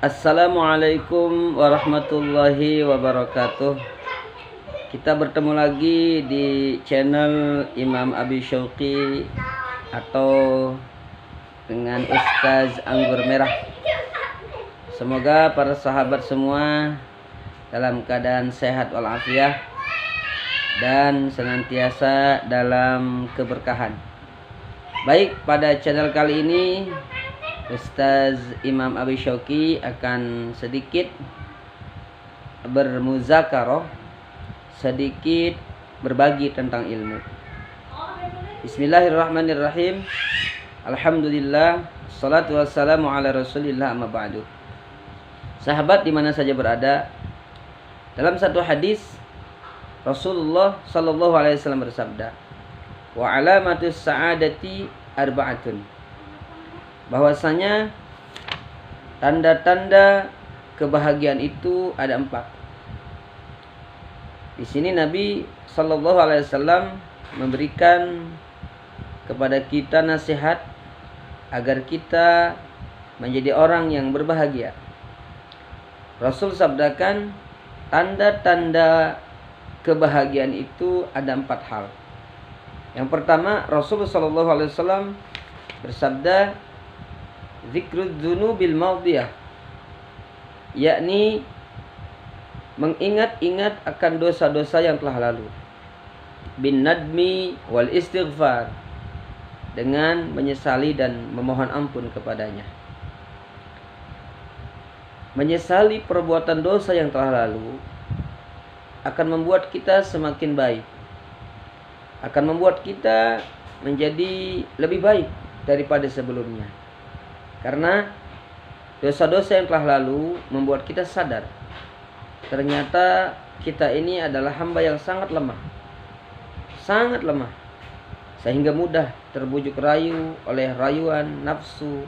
Assalamualaikum warahmatullahi wabarakatuh. Kita bertemu lagi di channel Imam Abi Syauqi atau dengan Ustaz Anggur Merah. Semoga para sahabat semua dalam keadaan sehat walafiat dan senantiasa dalam keberkahan. Baik, pada channel kali ini Ustaz Imam Abi Syauqi akan sedikit bermuzakarah, sedikit berbagi tentang ilmu. Bismillahirrahmanirrahim. Alhamdulillah, salatu wassalamu ala rasulillah, amma ba'du. Sahabat dimana saja berada, dalam satu hadis Rasulullah sallallahu alaihi wasallam bersabda, wa alamatus sa'adati arba'atun, bahwasanya tanda-tanda kebahagiaan itu ada 4. Di sini Nabi Shallallahu Alaihi Wasallam memberikan kepada kita nasihat agar kita menjadi orang yang berbahagia. Rasul sabdakan tanda-tanda kebahagiaan itu ada 4 hal. Yang pertama, Rasul Shallallahu Alaihi Wasallam bersabda, zikrud dzunubil maudiyah, yakni mengingat-ingat akan dosa-dosa yang telah lalu, bin nadmi wal istighfar, dengan menyesali dan memohon ampun kepadanya. Menyesali perbuatan dosa yang telah lalu akan membuat kita semakin baik, akan membuat kita menjadi lebih baik daripada sebelumnya. Karena dosa-dosa yang telah lalu membuat kita sadar, ternyata kita ini adalah hamba yang sangat lemah, sehingga mudah terbujuk rayu oleh rayuan nafsu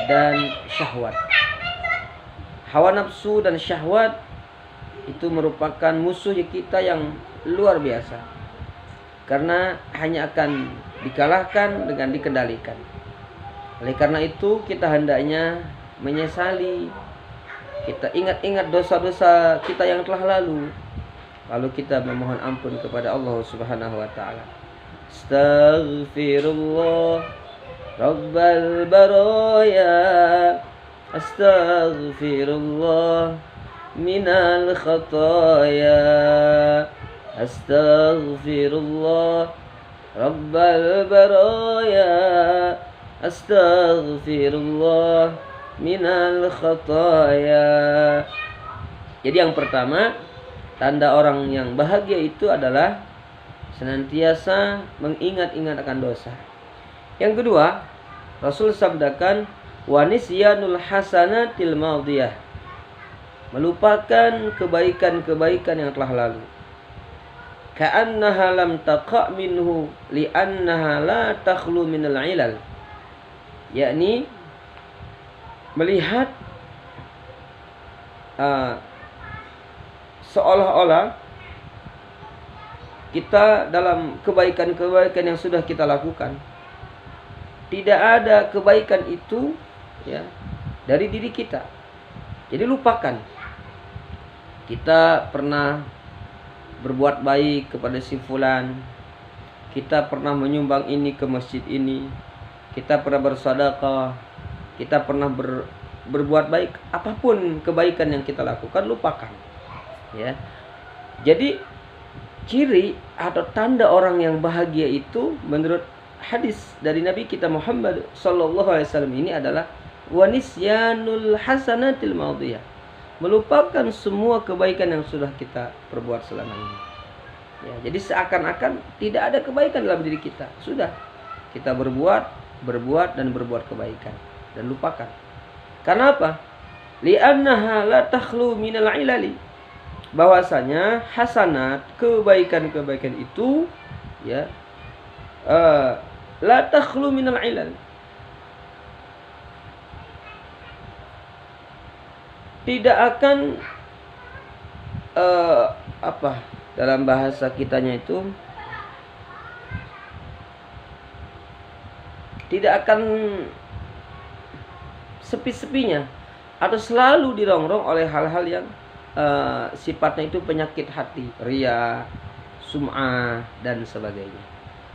dan syahwat. Hawa nafsu dan syahwat itu merupakan musuh kita yang luar biasa, karena hanya akan dikalahkan dengan dikendalikan. Oleh karena itu kita hendaknya menyesali, kita ingat-ingat dosa-dosa kita yang telah lalu kita memohon ampun kepada Allah Subhanahu wa taala. Astaghfirullah Rabbal baraya, astaghfirullah minal khataya, astaghfirullah Rabbal baraya, astaghfirullah minal khataya. Jadi yang pertama, tanda orang yang bahagia itu adalah senantiasa mengingat-ingat akan dosa. Yang kedua, Rasul sabdakan, wa nisyanul hasanatil maudiyah, melupakan kebaikan-kebaikan yang telah lalu. Ka'annaha lam taqa' minhu li'annaha la takhlu minal ilal, yakni melihat seolah-olah kita dalam kebaikan-kebaikan yang sudah kita lakukan, tidak ada kebaikan itu ya dari diri kita. Jadi lupakan. Kita pernah berbuat baik kepada si fulan, kita pernah menyumbang ini ke masjid ini, kita pernah bersedekah, kita pernah berbuat baik, apapun kebaikan yang kita lakukan, lupakan. Ya. Jadi ciri atau tanda orang yang bahagia itu menurut hadis dari Nabi kita Muhammad sallallahu alaihi wasallam ini adalah wa nisyanul hasanatil maudiyah, melupakan semua kebaikan yang sudah kita perbuat selama ini. Ya, jadi seakan-akan tidak ada kebaikan dalam diri kita. Sudah kita berbuat dan berbuat kebaikan dan lupakan. Karena apa? Li'annaha la takhlu minal ilali, bahwasanya hasanat, kebaikan-kebaikan itu ya la takhlu minal ilal, tidak akan dalam bahasa kitanya itu tidak akan sepi-sepinya atau selalu dirongrong oleh hal-hal yang sifatnya itu penyakit hati, riya, sum'ah dan sebagainya.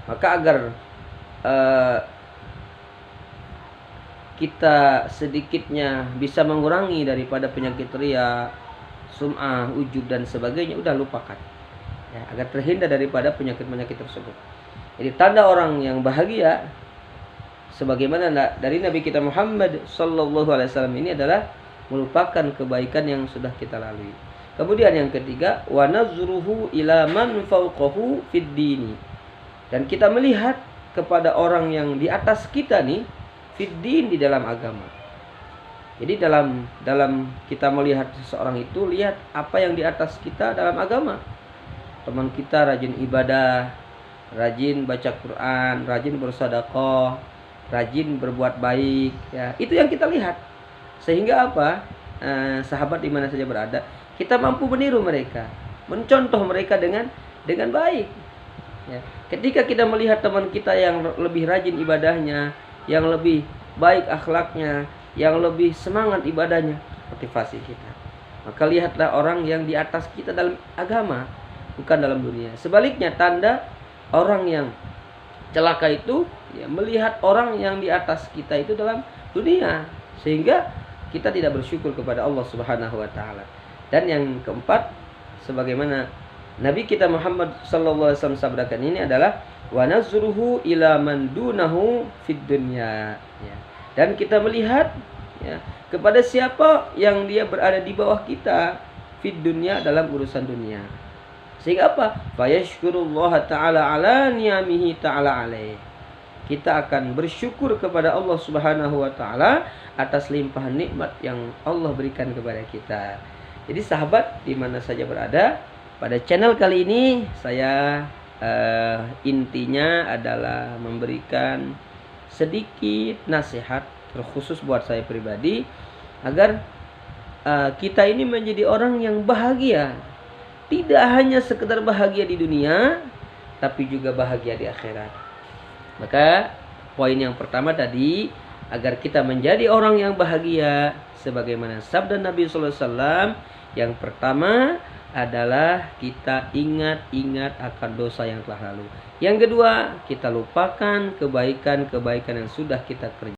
Maka agar kita sedikitnya bisa mengurangi daripada penyakit riya, sum'ah, ujub dan sebagainya, udah lupakan ya, agar terhindar daripada penyakit-penyakit tersebut. Jadi tanda orang yang bahagia sebagaimana dari Nabi kita Muhammad sallallahu alaihi wasallam ini adalah melupakan kebaikan yang sudah kita lalui. Kemudian yang ketiga, wa nazruhu ila man fawqahu fid dini. Dan kita melihat kepada orang yang di atas kita nih, fid din, di dalam agama. Jadi dalam kita melihat seseorang itu, lihat apa yang di atas kita dalam agama. Teman kita rajin ibadah, rajin baca Quran, rajin bersedekah, rajin berbuat baik ya. Itu yang kita lihat. Sehingga apa? Sahabat di mana saja berada, kita mampu meniru mereka, mencontoh mereka dengan baik. Ya. Ketika kita melihat teman kita yang lebih rajin ibadahnya, yang lebih baik akhlaknya, yang lebih semangat ibadahnya, motivasi kita. Maka lihatlah orang yang di atas kita dalam agama, bukan dalam dunia. Sebaliknya, tanda orang yang celaka itu ya, melihat orang yang di atas kita itu dalam dunia, sehingga kita tidak bersyukur kepada Allah Subhanahu wa taala. Dan yang keempat, sebagaimana Nabi kita Muhammad sallallahu alaihi wasallam sabdakan ini adalah wa nazruhu ila man dunahu fid dunya ya. Dan kita melihat ya, kepada siapa yang dia berada di bawah kita fid dunya, dalam urusan dunia. Sehingga apa? Fayashkurullah ta'ala ala ni'amihi ta'ala alaih. Kita akan bersyukur kepada Allah Subhanahu wa taala atas limpahan nikmat yang Allah berikan kepada kita. Jadi sahabat di mana saja berada, pada channel kali ini saya intinya adalah memberikan sedikit nasihat terkhusus buat saya pribadi agar kita ini menjadi orang yang bahagia. Tidak hanya sekedar bahagia di dunia, tapi juga bahagia di akhirat. Maka poin yang pertama tadi, agar kita menjadi orang yang bahagia sebagaimana sabda Nabi sallallahu alaihi wasallam, yang pertama adalah kita ingat-ingat akan dosa yang telah lalu. Yang kedua, kita lupakan kebaikan-kebaikan yang sudah kita kerjakan.